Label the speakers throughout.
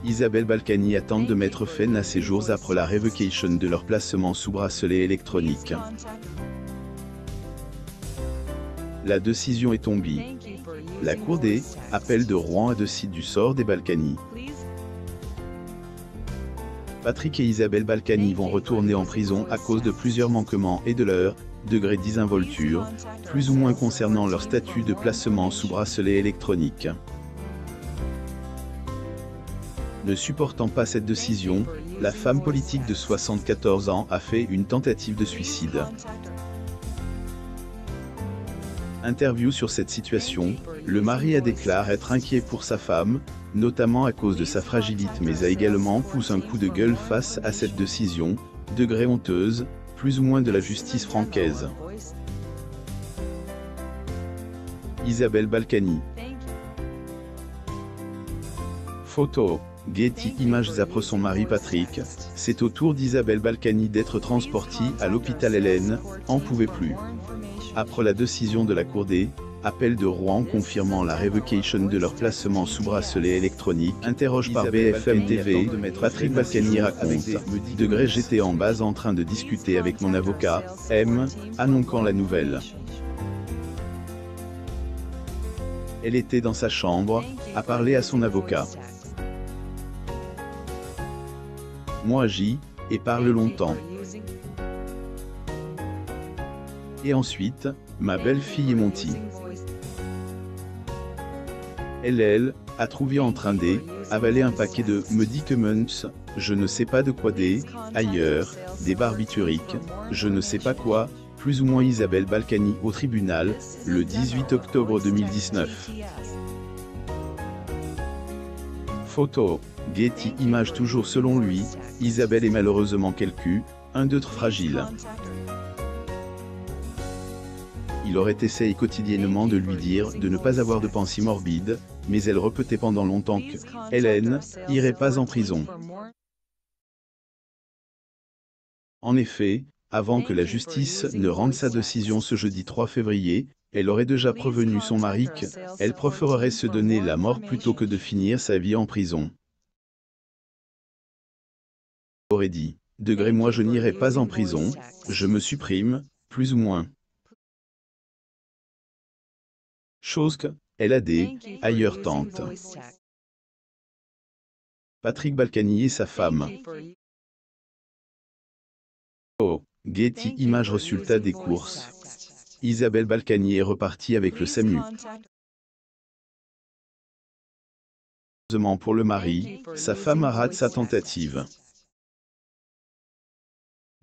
Speaker 1: Isabelle Balkany attend de mettre fin à ses jours après la révocation de leur placement sous bracelet électronique. La décision est tombée. La Cour des appels de Rouen a décidé du sort des Balkany. Patrick et Isabelle Balkany vont retourner en prison à cause de plusieurs manquements et de leur degré d'involture, plus ou moins concernant leur statut de placement sous bracelet électronique. Ne supportant pas cette décision, la femme politique de 74 ans a fait une tentative de suicide. Interview sur cette situation, le mari a déclaré être inquiet pour sa femme, notamment à cause de sa fragilité, mais a également poussé un coup de gueule face à cette décision, degré honteuse, plus ou moins de la justice française. Isabelle Balkany. Photo. Getty Images. Après son mari Patrick, c'est au tour d'Isabelle Balkany d'être transportée à l'hôpital Hélène, en pouvait plus. Après la décision de la Cour des appels de Rouen confirmant la révocation de leur placement sous bracelet électronique, interroge par BFM TV, Patrick Balkany raconte, degré j'étais en base en train de discuter avec mon avocat, annonçant la nouvelle. Elle était dans sa chambre, à parler à son avocat. Moi j'y parle longtemps. Et ensuite, ma belle-fille est montée. Elle a trouvé en train d'avaler un paquet de médicaments, je ne sais pas de quoi ailleurs, des barbituriques, je ne sais pas quoi, plus ou moins Isabelle Balkany au tribunal, le 18 octobre 2019. Photo. Getty Images. Toujours selon lui, Isabelle est malheureusement un d'être fragile. Il aurait essayé quotidiennement de lui dire de ne pas avoir de pensée morbide, mais elle répétait pendant longtemps que Hélène irait pas en prison. En effet, avant que la justice ne rende sa décision ce jeudi 3 février, elle aurait déjà prévenu son mari qu'elle préférerait se donner la mort plutôt que de finir sa vie en prison. Elle aurait dit, degré moi je n'irai pas en prison, je me supprime, plus ou moins. Chose qu'elle a ailleurs tente. Patrick Balkany et sa femme. Oh, Getty Images. Résultat des courses. Isabelle Balkany est repartie avec le SAMU. Heureusement pour le mari, sa femme a raté sa tentative.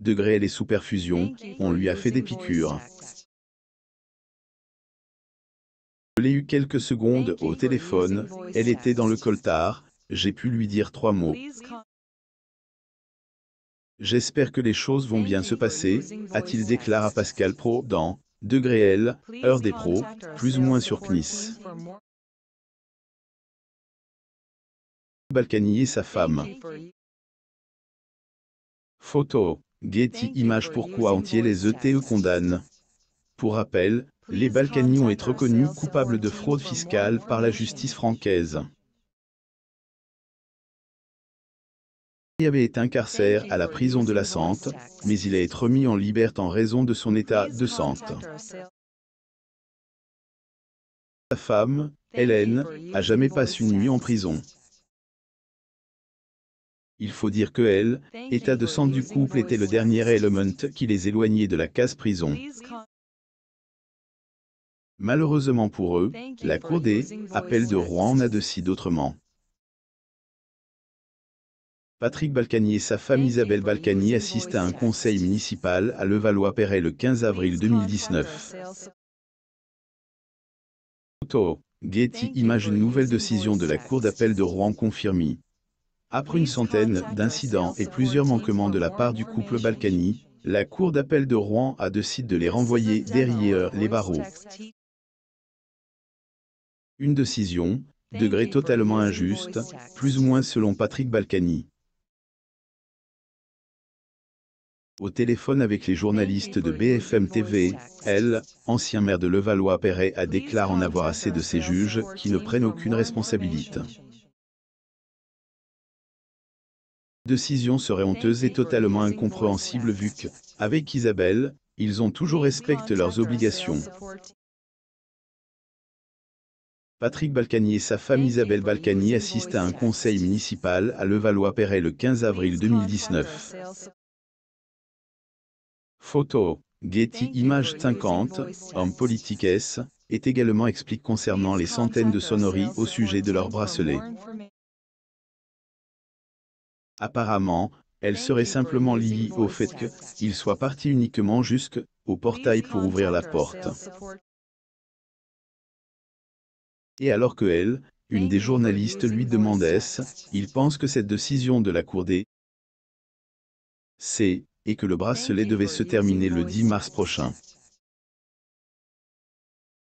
Speaker 1: Degré elle est sous perfusion, on lui a fait des piqûres. Je l'ai eu quelques secondes au téléphone, elle était dans le coltard, j'ai pu lui dire 3 mots. J'espère que les choses vont bien se passer, a-t-il déclaré à Pascal Pro dans Degré L, heure des pros, plus ou moins sur CNIS. Balkany et sa femme. Photo. Getty Images. Pourquoi entier les ETE condamnent? Pour rappel, les Balkany ont été reconnus coupables de fraude fiscale par la justice française. Il avait été incarcéré à la prison de la Sante, mais il a été remis en liberté en raison de son état de santé. Sa femme, Hélène, a jamais passé une nuit en prison. Il faut dire que l'état de santé du couple était le dernier élément qui les éloignait de la case prison. Malheureusement pour eux, la Cour des appels de Rouen en a décidé autrement. Patrick Balkany et sa femme Isabelle Balkany assistent à un conseil municipal à Levallois-Perret le 15 avril 2019. Photo. Getty Images. Une nouvelle décision de la Cour d'appel de Rouen confirmée. Après une centaine d'incidents et plusieurs manquements de la part du couple Balkany, la Cour d'appel de Rouen a décidé de les renvoyer derrière les barreaux. Une décision, degré totalement injuste, plus ou moins selon Patrick Balkany. Au téléphone avec les journalistes de BFM TV, ancien maire de Levallois-Perret, a déclaré en avoir assez de ces juges qui ne prennent aucune responsabilité. Décision serait honteuse et totalement incompréhensible vu que, avec Isabelle, ils ont toujours respecté leurs obligations. Patrick Balkany et sa femme Isabelle Balkany assistent à un conseil municipal à Levallois-Perret le 15 avril 2019. Photo, Getty Images 50, homme politique est également explique concernant les centaines de sonneries au sujet de leurs bracelets. Apparemment, elle serait simplement liée au fait qu'ils soient partis uniquement jusqu'au portail pour ouvrir la porte. Et alors que elle, une des journalistes lui demandait il pense que cette décision de la Cour des C et que le bracelet devait se terminer le 10 mars prochain.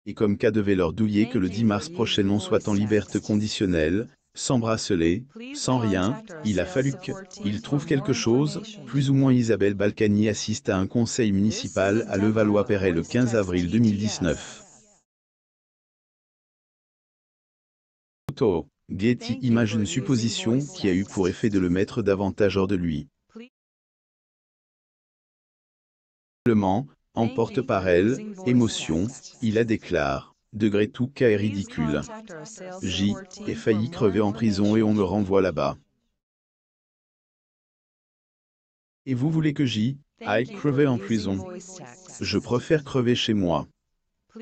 Speaker 1: Et comme cas devait leur douiller que le 10 mars prochain on soit en liberté conditionnelle, sans bracelet, sans rien, il a fallu qu'il trouve quelque chose, plus ou moins. Isabelle Balkany assiste à un conseil municipal à Levallois-Perret le 15 avril 2019. Photo, Getty Images. Une supposition qui a eu pour effet de le mettre davantage hors de lui. Simplement, emporte par elle, émotion, il a déclaré. Degré tout cas est ridicule. J'ai failli crever en prison et on me renvoie là-bas. Et vous voulez que aille crever en prison? Je préfère crever chez moi.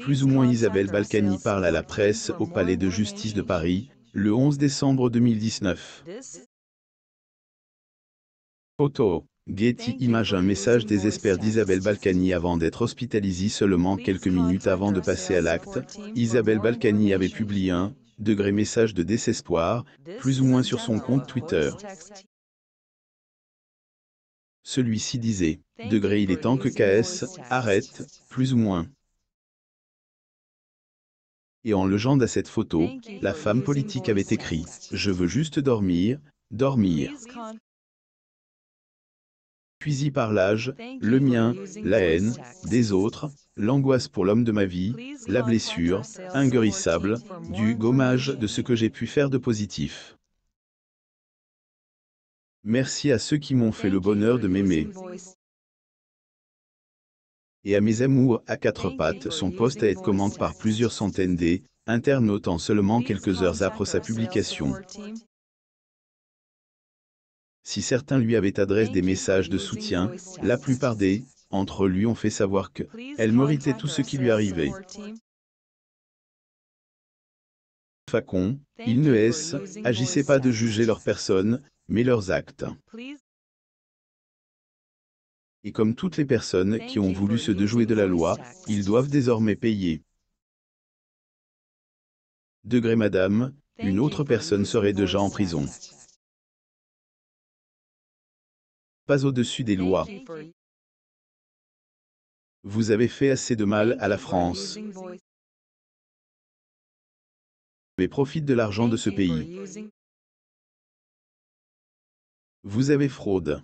Speaker 1: Plus ou moins. Isabelle Balkany parle à la presse au Palais de justice de Paris, le 11 décembre 2019. Photo, Getty Images. Un message désespère d'Isabelle Balkany avant d'être hospitalisée. Seulement quelques minutes avant de passer à l'acte, Isabelle Balkany avait publié un message de désespoir, plus ou moins sur son compte Twitter. Celui-ci disait, il est temps que KS arrête, plus ou moins. Et en légende à cette photo, la femme politique avait écrit « Je veux juste dormir, dormir ». Puis par l'âge, le mien, la haine, des autres, l'angoisse pour l'homme de ma vie, la blessure, inguérissable, du gommage de ce que j'ai pu faire de positif. Merci à ceux qui m'ont fait le bonheur de m'aimer. Et à mes amours à quatre pattes. Son post a été commenté par plusieurs centaines d'internautes en seulement quelques heures après sa publication. Si certains lui avaient adressé des messages de soutien, la plupart d'entre lui ont fait savoir qu'elle méritait tout ce qui lui arrivait. Facon, ils ne agissaient pas de juger leurs personnes, mais leurs actes. Et comme toutes les personnes qui ont voulu se déjouer de la loi, ils doivent désormais payer. Madame, une autre personne serait déjà en prison. Pas au-dessus des lois. Vous avez fait assez de mal à la France. Mais profite de l'argent de ce pays. Vous avez fraude.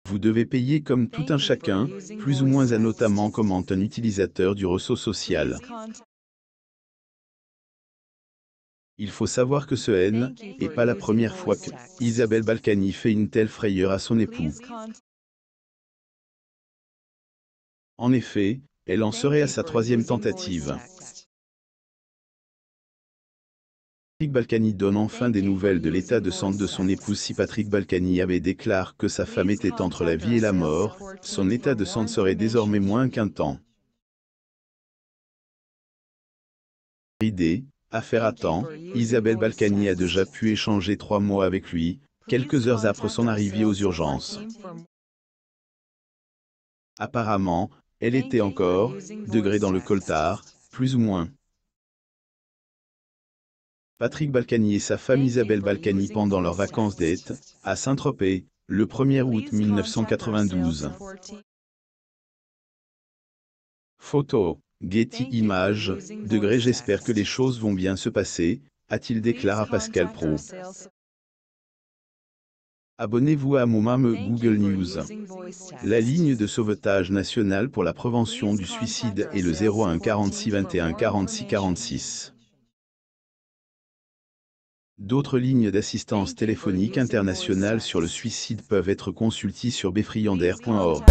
Speaker 1: Vous devez payer comme tout un chacun, plus ou moins notamment comme un utilisateur du réseau social. Il faut savoir que ce n'est pas la première fois que Isabelle Balkany fait une telle frayeur à son époux. En effet, elle en serait à sa troisième tentative. Patrick Balkany donne enfin des nouvelles de l'état de santé de son épouse. Si Patrick Balkany avait déclaré que sa femme était entre la vie et la mort, son état de santé serait désormais moins qu'inquiétant. Affaire à temps, Isabelle Balkany a déjà pu échanger 3 mots avec lui, quelques heures après son arrivée aux urgences. Apparemment, elle était encore dans le coltard, plus ou moins. Patrick Balkany et sa femme Isabelle Balkany pendant leurs vacances d'été, à Saint-Tropez, le 1er août 1992. Photo, Getty Images, j'espère que les choses vont bien se passer, a-t-il déclaré à Pascal Praud. Abonnez-vous à mon Google News. La ligne de sauvetage nationale pour la prévention du suicide est le 01 46 21 46 46. D'autres lignes d'assistance téléphonique internationale sur le suicide peuvent être consultées sur befriander.org.